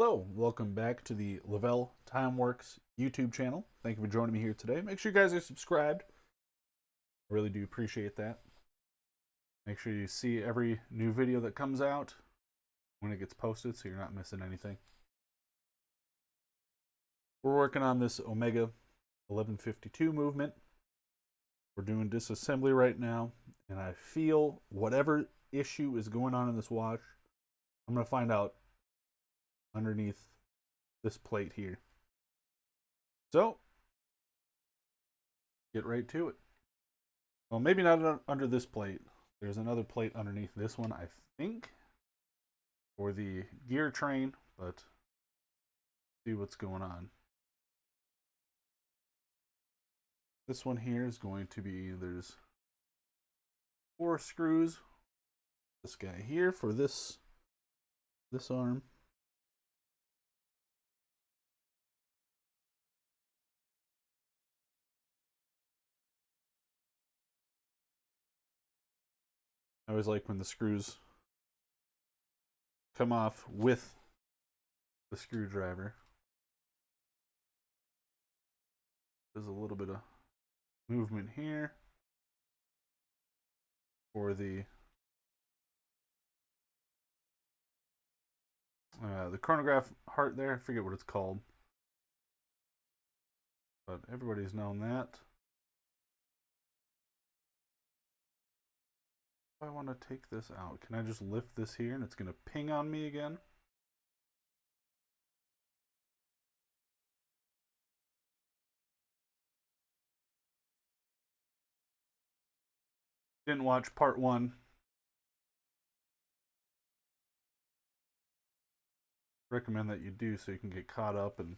Hello, welcome back to the Lavelle Time Works YouTube channel. Thank you for joining me here today. Make sure you guys are subscribed. I really do appreciate that. Make sure you see every new video that comes out when it gets posted so you're not missing anything. We're working on this Omega 1152 movement. We're doing disassembly right now, and I feel whatever issue is going on in this watch, I'm going to find out underneath this plate here. So, get right to it. Well, maybe not under this plate. There's another plate underneath this one, I think, for the gear train, but see what's going on. This one here is going to be, there's 4 screws. This guy here for this arm. I always like when the screws come off with the screwdriver. There's a little bit of movement here for the chronograph heart there. I forget what it's called, but everybody's known that. If I want to take this out, can I just lift this here and it's going to ping on me again? Didn't watch part 1. Recommend that you do so you can get caught up and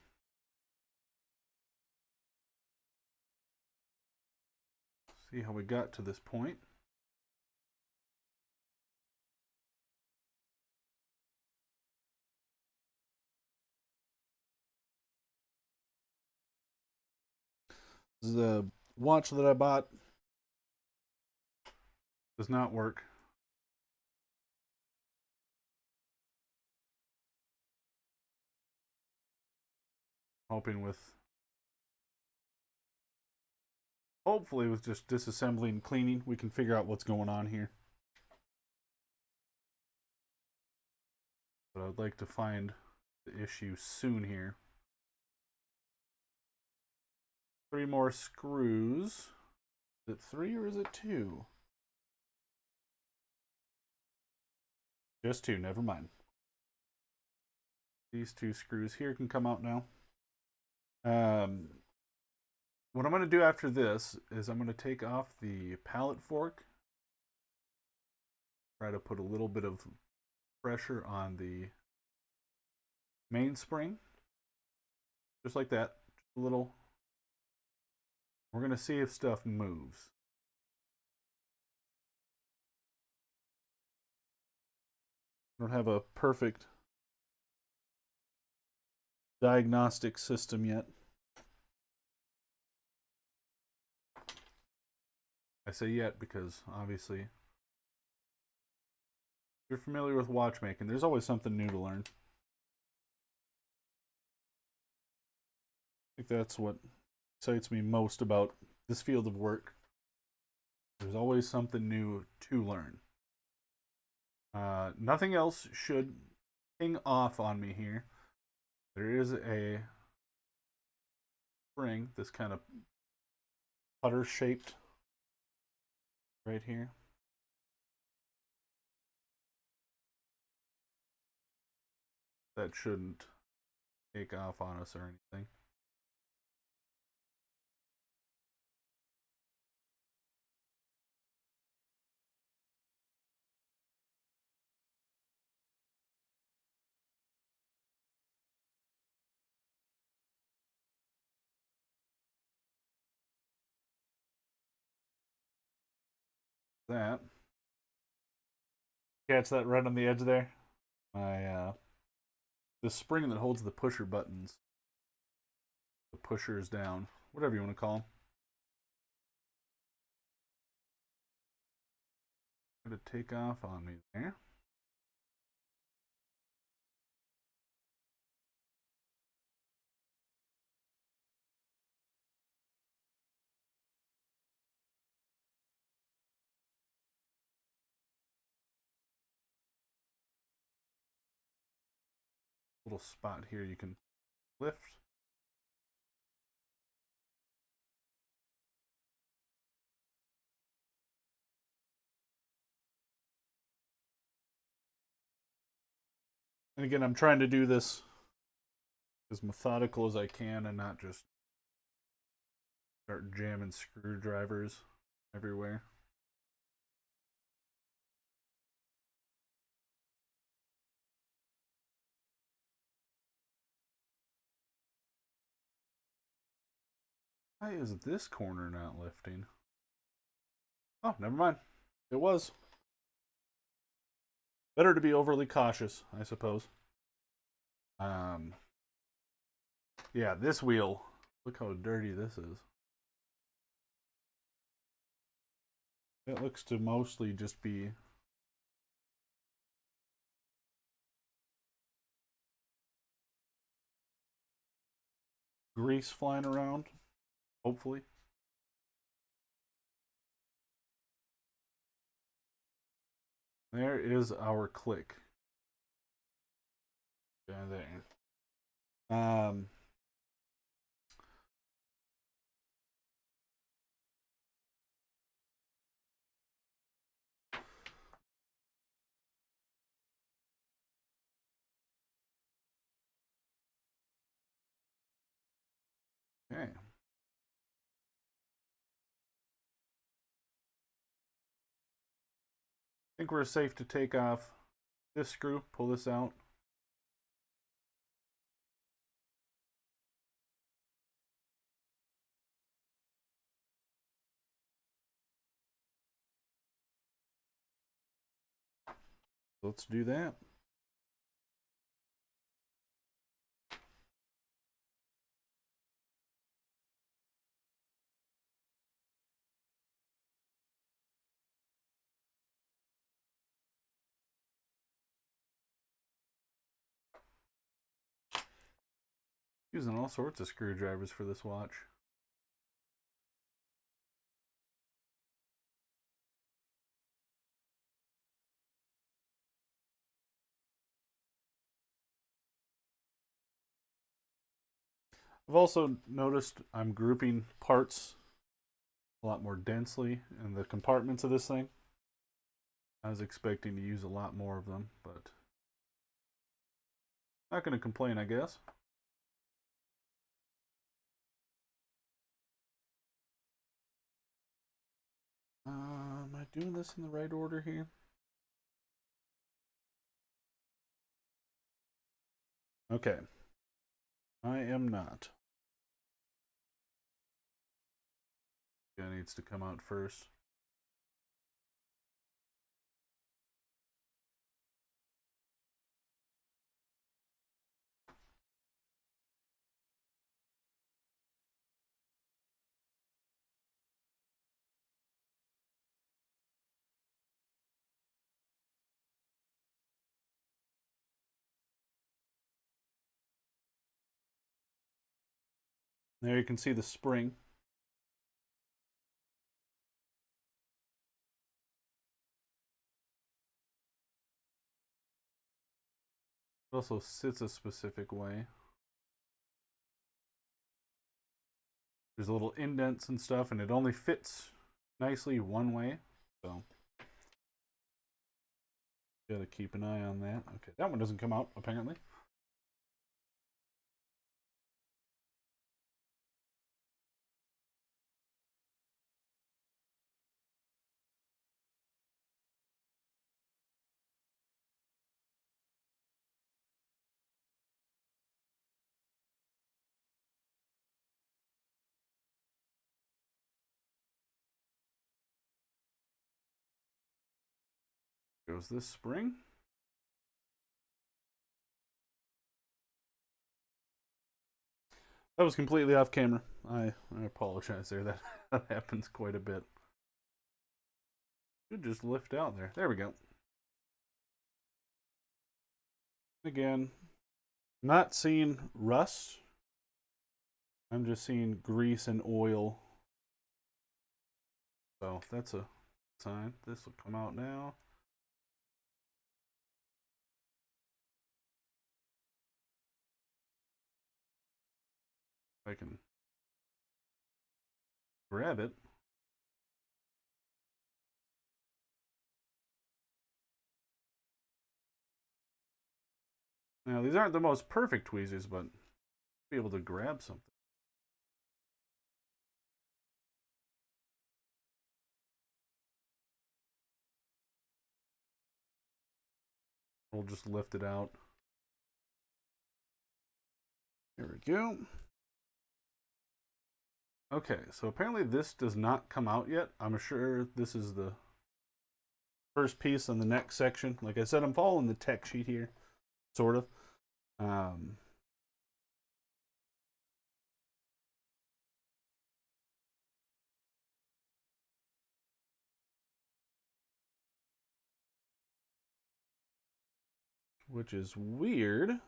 see how we got to this point. This is a watch that I bought. Does not work. Hoping with, hopefully with just disassembly and cleaning, we can figure out what's going on here. But I'd like to find the issue soon here. 3 more screws. Is it 3 or is it 2? Just 2, never mind. These 2 screws here can come out now. What I'm going to do after this is I'm going to take off the pallet fork. Try to put a little bit of pressure on the mainspring. Just like that. Just a little. We're going to see if stuff moves. I don't have a perfect diagnostic system yet. I say yet because obviously if you're familiar with watchmaking, there's always something new to learn. I think that's what excites me most about this field of work. There's always something new to learn. Nothing else should ping off on me here. There is a spring, this kind of putter shaped right here. That shouldn't take off on us or anything. That. Catch that right on the edge there? My the spring that holds the pusher buttons. The pushers down, whatever you want to call them. Going to take off on me there. little spot here you can lift. And again, I'm trying to do this as methodical as I can and not just start jamming screwdrivers everywhere. Why is this corner not lifting? Oh, never mind. It was. Better to be overly cautious, I suppose. Yeah, this wheel. Look how dirty this is. It looks to mostly just be grease flying around, hopefully. There is our click. Yeah, there. Okay. I think we're safe to take off this screw, pull this out. Let's do that. Using all sorts of screwdrivers for this watch. I've also noticed I'm grouping parts a lot more densely in the compartments of this thing. I was expecting to use a lot more of them, but not going to complain, I guess. Am I doing this in the right order here? Okay. I am not. Guy needs to come out first. There you can see the spring. It also sits a specific way. There's little indents and stuff, and it only fits nicely one way. So, gotta keep an eye on that. Okay, that one doesn't come out, apparently. Goes this spring. That was completely off camera. I apologize there. That happens quite a bit. Should just lift out there. There we go. Again, not seeing rust. I'm just seeing grease and oil. So that's a sign. This will come out now. I can grab it. Now, these aren't the most perfect tweezers, but I'll be able to grab something. We'll just lift it out. There we go. Okay, so apparently this does not come out yet. I'm sure this is the first piece on the next section. Like I said, I'm following the tech sheet here, sort of. Which is weird.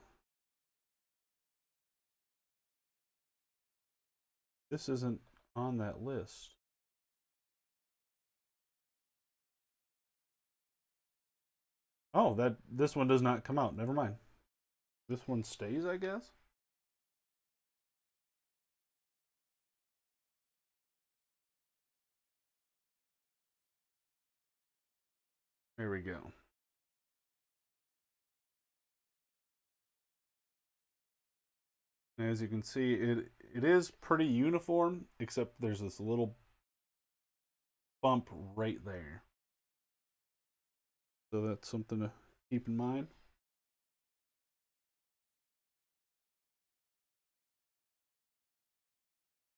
This isn't on that list. Oh, this one does not come out. Never mind. This one stays, I guess. There we go. As you can see, it is pretty uniform, except there's this little bump right there. So that's something to keep in mind.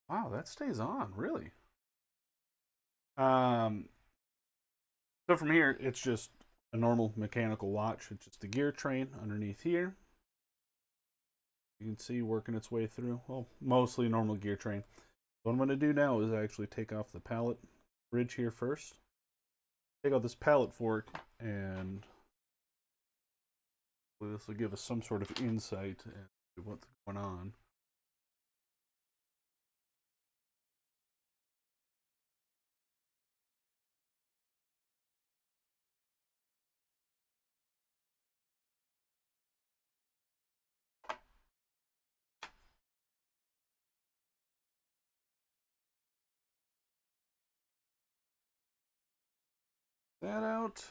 Wow, that stays on, really. So from here, it's just a normal mechanical watch. It's just a gear train underneath here. You can see working its way through. Well, mostly normal gear train. What I'm going to do now is actually take off the pallet bridge here first. Take out this pallet fork, and this will give us some sort of insight into what's going on. That out.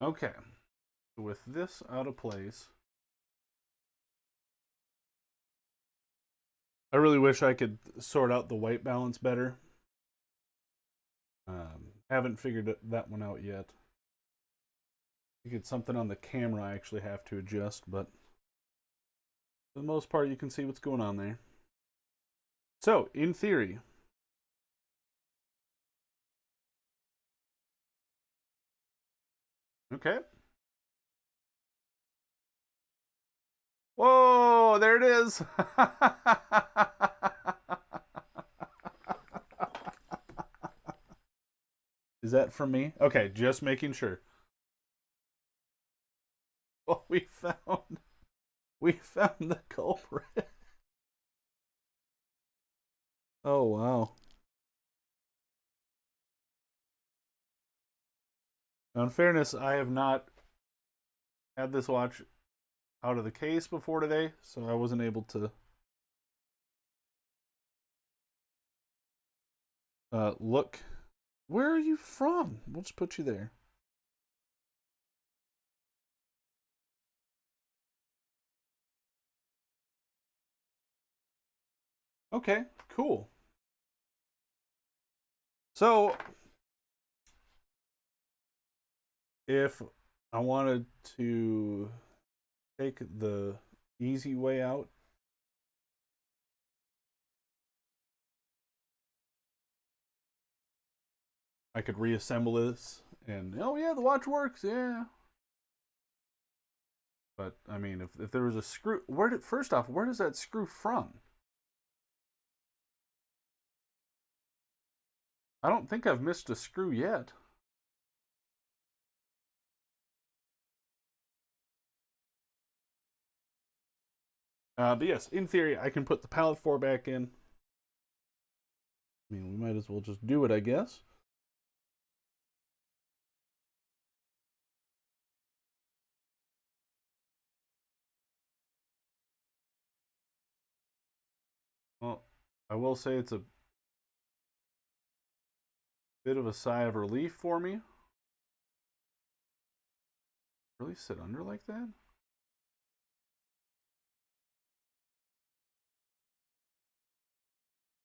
Okay, with this out of place, I really wish I could sort out the white balance better. Haven't figured that one out yet. I think it's something on the camera I actually have to adjust, but for the most part, you can see what's going on there. So, in theory, okay. Whoa, there it is. Is that from me? Okay, just making sure. Well, we found the culprit. Oh wow. Now, in fairness, I have not had this watch out of the case before today, so I wasn't able to look. Where are you from? We'll just put you there. Okay, cool. So, if I wanted to take the easy way out, I could reassemble this and, oh yeah, the watch works, yeah. But I mean, if there was a screw, first off, where does that screw from? I don't think I've missed a screw yet. But yes, in theory, I can put the pallet 4 back in. I mean, we might as well just do it, I guess. Well, I will say it's a bit of a sigh of relief for me. Really sit under like that?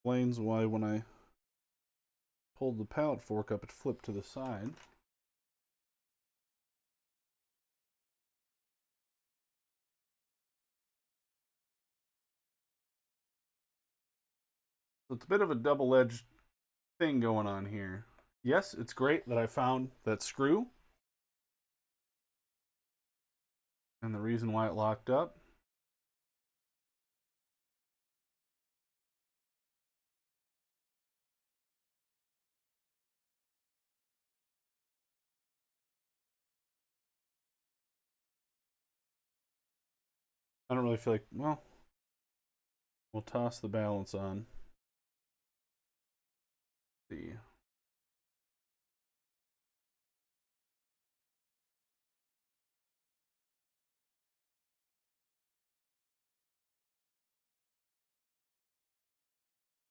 Explains why when I pulled the pallet fork up, it flipped to the side. So it's a bit of a double-edged thing going on here. Yes, it's great that I found that screw and the reason why it locked up. I don't really feel like, well, we'll toss the balance on. Let's see.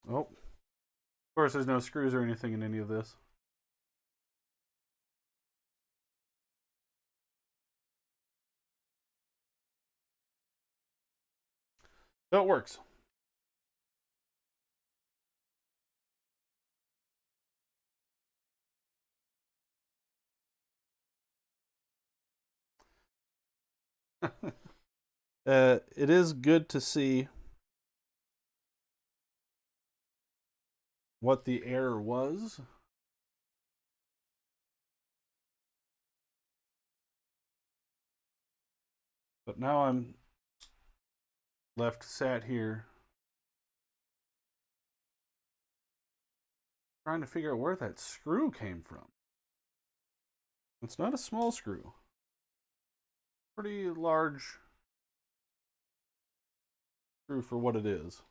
Oh, of course, there's no screws or anything in any of this. So it works. It is good to see what the error was. But now I'm left sat here trying to figure out where that screw came from. It's not a small screw. Pretty large screw for what it is.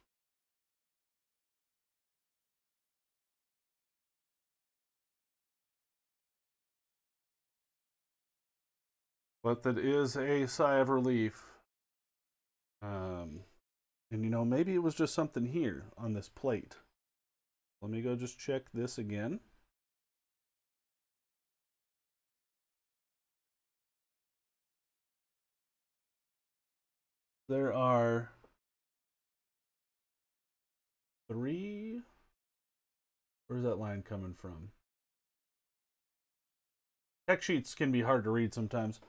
But that is a sigh of relief. And you know, maybe it was just something here on this plate. Let me go just check this again. There are 3. Where's that line coming from? Tech sheets can be hard to read sometimes.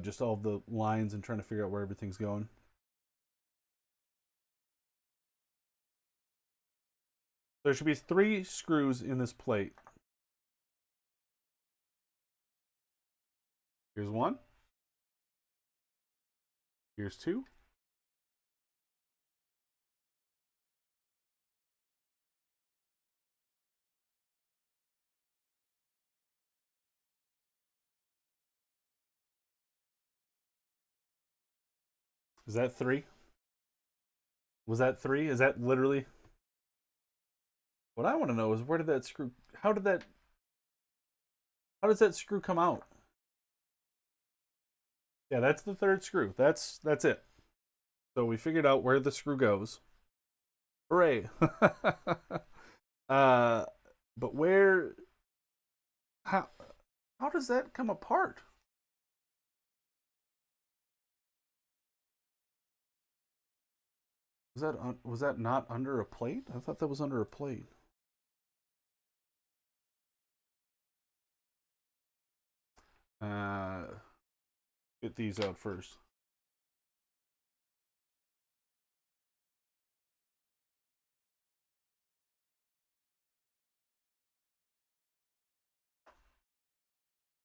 Just all the lines and trying to figure out where everything's going. There should be 3 screws in this plate. Here's 1. Here's 2. Is that 3? Was that 3? Is that literally? What I want to know is where did that screw? How did that? How does that screw come out? Yeah, that's the 3rd screw. That's it. So we figured out where the screw goes. Hooray! uh, but where? How? How does that come apart? Was that not under a plate? I thought that was under a plate. Uh, get these out first.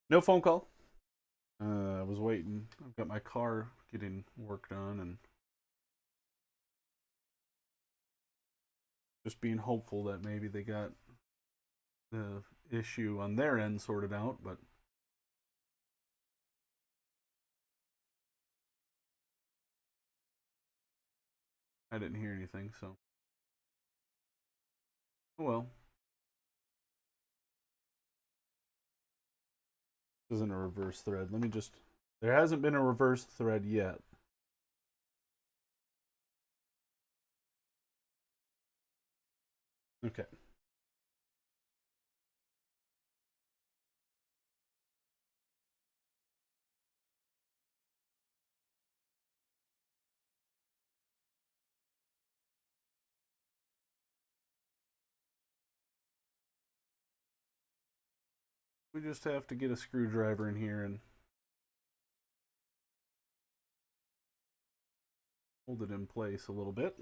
No phone call. I was waiting. I've got my car getting worked on and just being hopeful that maybe they got the issue on their end sorted out, but I didn't hear anything, so oh well. This isn't a reverse thread. Let me just. There hasn't been a reverse thread yet. Okay. We just have to get a screwdriver in here and hold it in place a little bit.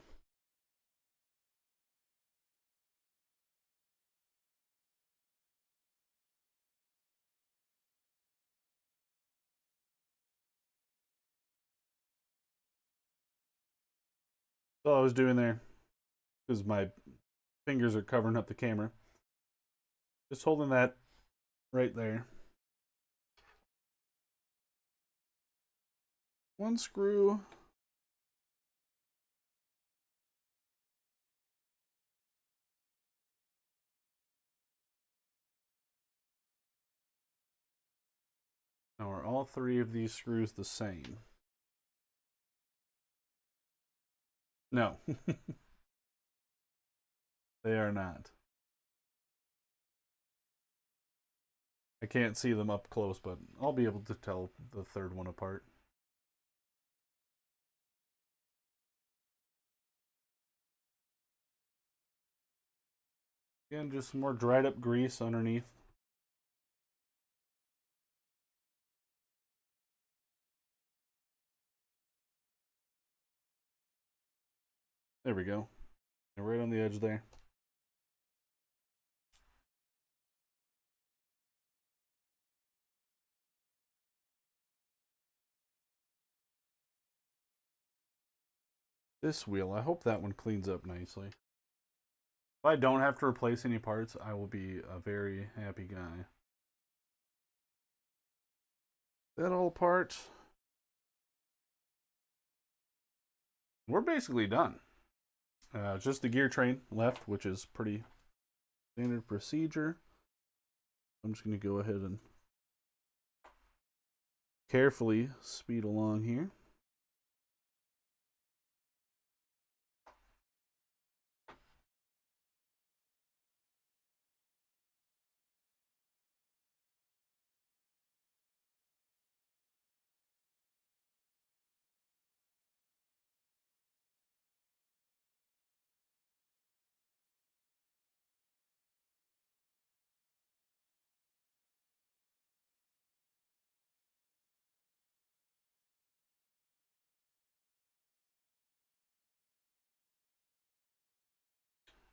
That's all I was doing there because my fingers are covering up the camera. Just holding that right there. One screw. Now are all three of these screws the same? No. They are not. I can't see them up close, but I'll be able to tell the third one apart. Again, just some more dried up grease underneath. There we go. And right on the edge there. This wheel, I hope that one cleans up nicely. If I don't have to replace any parts, I will be a very happy guy. That all part. We're basically done. Just the gear train left, which is pretty standard procedure. I'm just going to go ahead and carefully speed along here.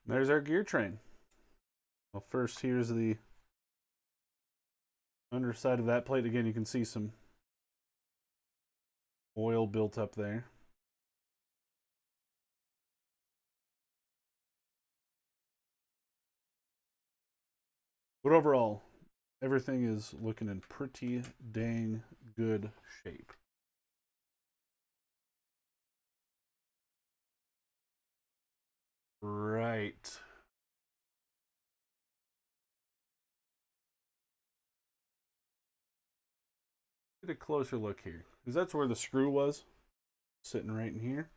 There's our gear train. Well, first, here's the underside of that plate. Again, you can see some oil built up there. But overall, everything is looking in pretty dang good shape. Right. Get a closer look here, because that's where the screw was, sitting right in here.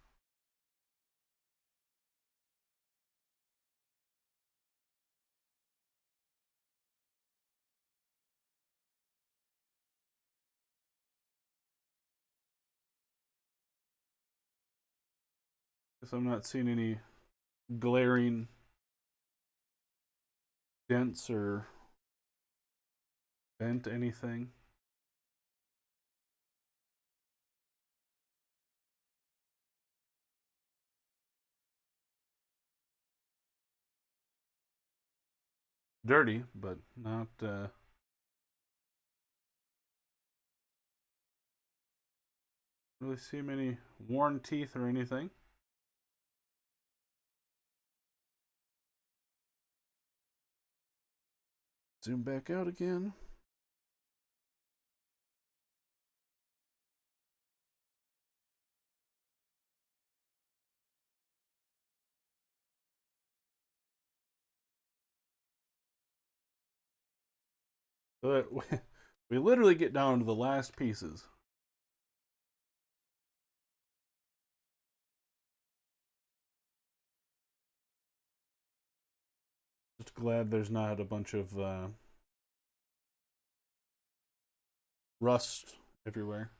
Guess I'm not seeing any glaring dents or bent anything. Dirty, but not really see many worn teeth or anything. Zoom back out again. But we literally get down to the last pieces. Just glad there's not a bunch of rust everywhere.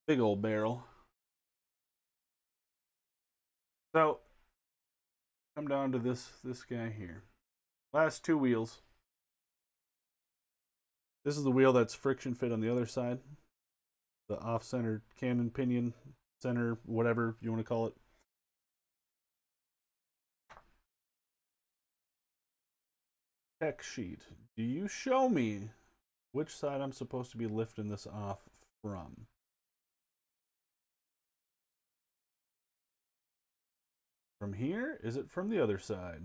Big old barrel. So come down to this guy here. Last two wheels. This is the wheel that's friction fit on the other side. The off-center cannon pinion center, whatever you want to call it. Tech sheet. Do you show me which side I'm supposed to be lifting this off from? From here? Is it from the other side?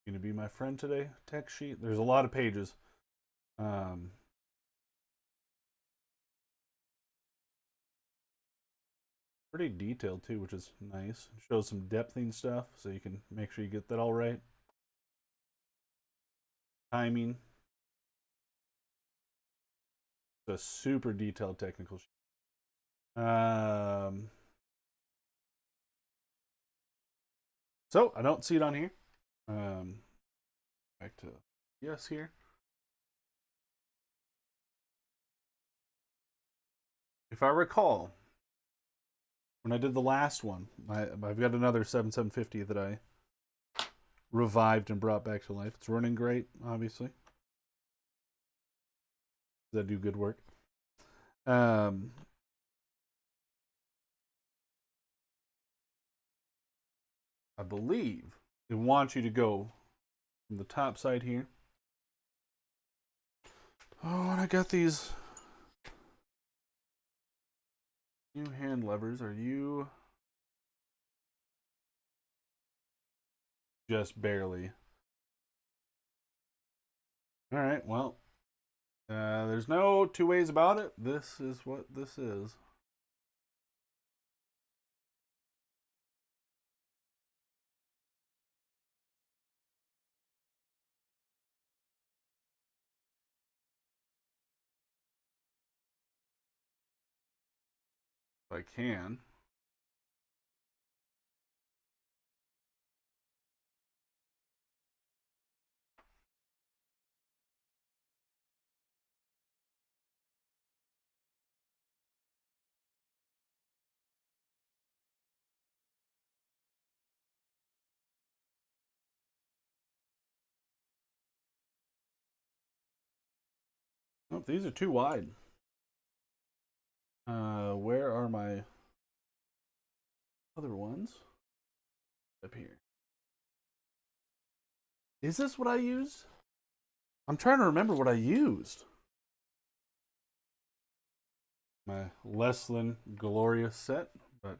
Gonna be my friend today? Tech sheet. There's a lot of pages. Pretty detailed too, which is nice. It shows some depthing stuff, so you can make sure you get that all right. Timing. It's a super detailed technical sheet. So I don't see it on here. Back to yes here. If I recall, when I did the last one, I've got another 7750 that I revived and brought back to life. It's running great, obviously. That do good work. I believe it wants you to go from the top side here. Oh, and I got these new hand levers. Are you just barely? All right, well, there's no two ways about it. This is what this is. If I can. Oh, these are too wide. Where are my other ones? Up here. Is this what I used? I'm trying to remember what I used. My less than glorious set, but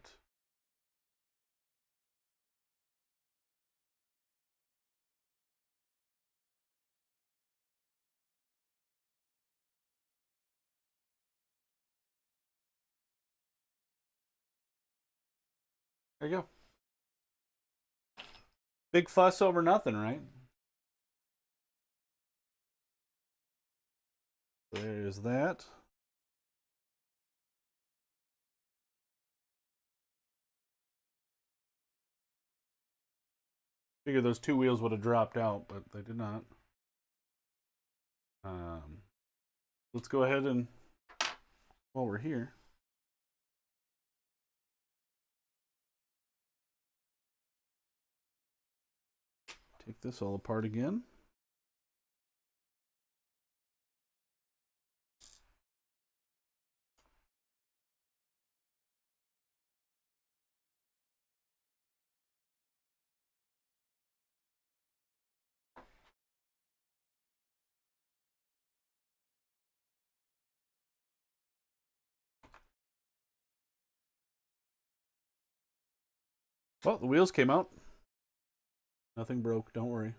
there you go. Big fuss over nothing, right? There's that. Figure those two wheels would have dropped out, but they did not. Let's go ahead and, while we're here, take this all apart again. Well, the wheels came out. Nothing broke, don't worry.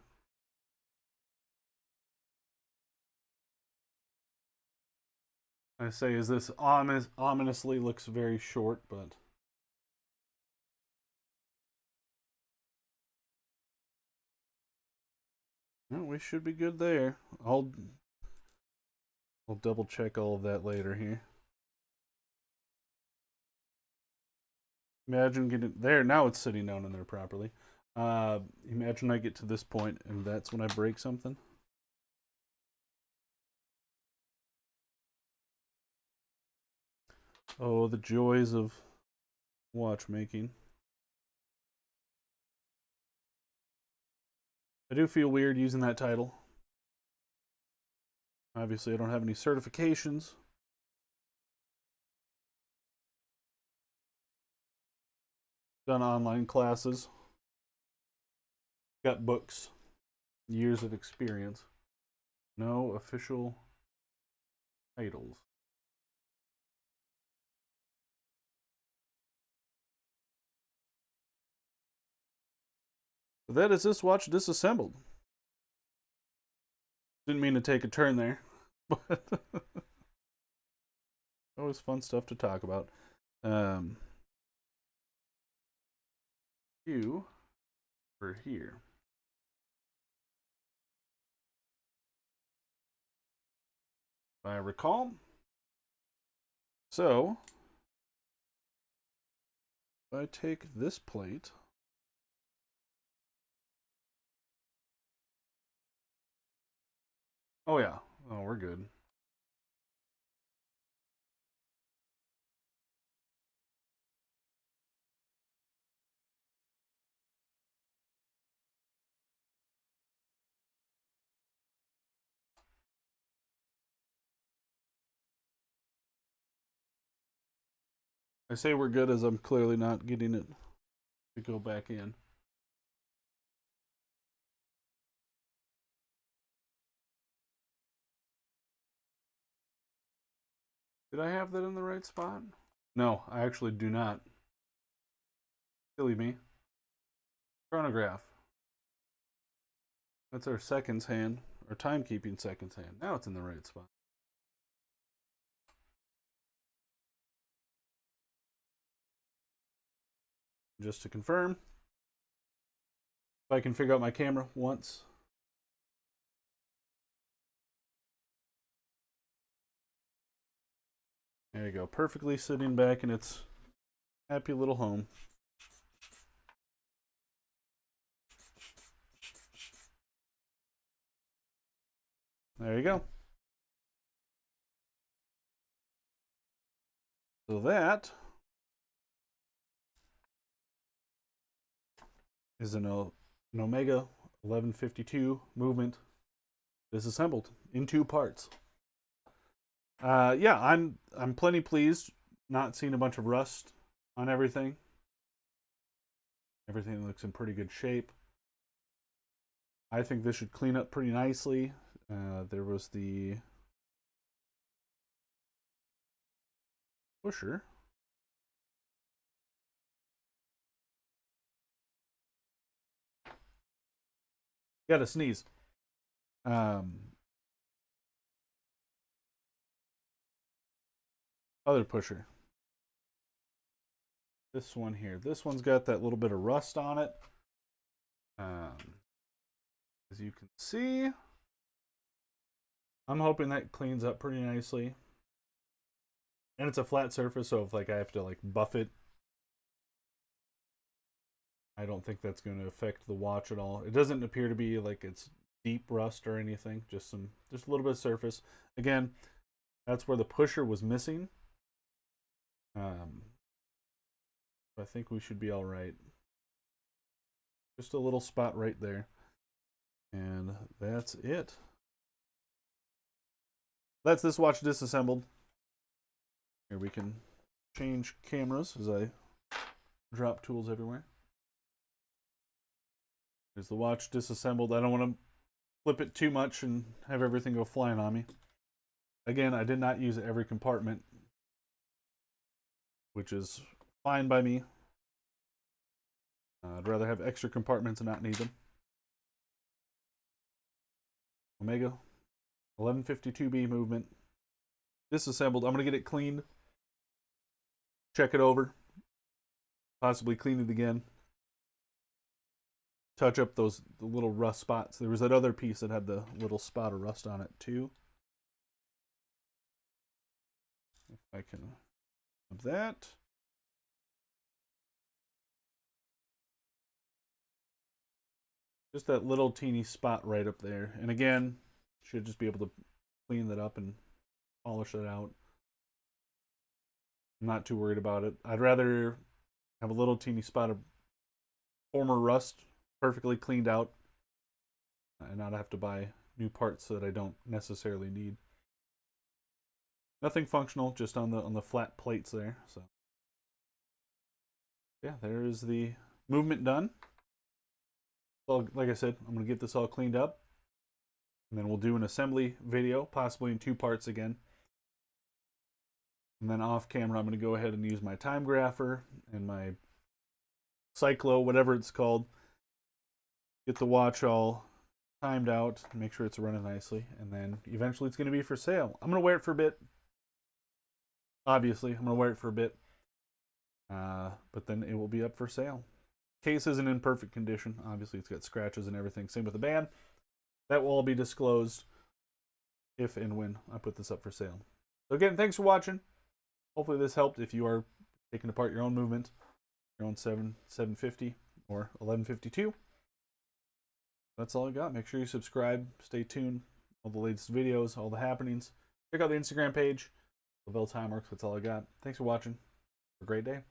I say, is this ominously looks very short, but no, we should be good there. I'll double check all of that later here. Imagine getting there. Now it's sitting down in there properly. Imagine I get to this point and that's when I break something. Oh, the joys of watchmaking. I do feel weird using that title. Obviously, I don't have any certifications. Done online classes. Got books. Years of experience. No official titles. But that is this watch disassembled. Didn't mean to take a turn there, but always fun stuff to talk about. You were here. If I recall. So, if I take this plate. Oh, yeah. Oh, we're good. I say we're good as I'm clearly not getting it to go back in. Did I have that in the right spot? No, I actually do not. Silly me. Chronograph. That's our seconds hand, our timekeeping seconds hand. Now it's in the right spot. Just to confirm, if I can figure out my camera once. There you go, perfectly sitting back in its happy little home. There you go. So that is an Omega 1152 movement disassembled in 2 parts. Yeah, I'm plenty pleased. Not seeing a bunch of rust on everything. Everything looks in pretty good shape. I think this should clean up pretty nicely. There was the pusher. Gotta sneeze. Other pusher. This one here. This one's got that little bit of rust on it. As you can see, I'm hoping that cleans up pretty nicely. And it's a flat surface, so if like I have to like buff it, I don't think that's going to affect the watch at all. It doesn't appear to be like it's deep rust or anything. Just a little bit of surface. Again, that's where the pusher was missing. I think we should be all right. Just a little spot right there. And that's it. That's this watch disassembled. Here we can change cameras as I drop tools everywhere. There's the watch disassembled. I don't want to flip it too much and have everything go flying on me. Again, I did not use every compartment, which is fine by me. I'd rather have extra compartments and not need them. Omega 1152B movement. Disassembled. I'm going to get it cleaned. Check it over. Possibly clean it again. Touch up the little rust spots. There was that other piece that had the little spot of rust on it too. If I can have that. Just that little teeny spot right up there. And again, should just be able to clean that up and polish it out. I'm not too worried about it. I'd rather have a little teeny spot of former rust perfectly cleaned out and not have to buy new parts that I don't necessarily need. Nothing functional, just on the flat plates there. So yeah, there is the movement done. So like I said, I'm gonna get this all cleaned up, and then we'll do an assembly video, possibly in 2 parts again. And then off camera, I'm gonna go ahead and use my time grapher and my cyclo, whatever it's called. Get the watch all timed out, make sure it's running nicely, and then eventually it's gonna be for sale. I'm gonna wear it for a bit. Obviously, I'm gonna wear it for a bit, but then it will be up for sale. Case isn't in perfect condition. Obviously, it's got scratches and everything. Same with the band. That will all be disclosed if and when I put this up for sale. So again, thanks for watching. Hopefully this helped if you are taking apart your own movement, your own 750 or 1152. That's all I got. Make sure you subscribe. Stay tuned. All the latest videos, all the happenings. Check out the Instagram page. Lavelle Time Works. That's all I got. Thanks for watching. Have a great day.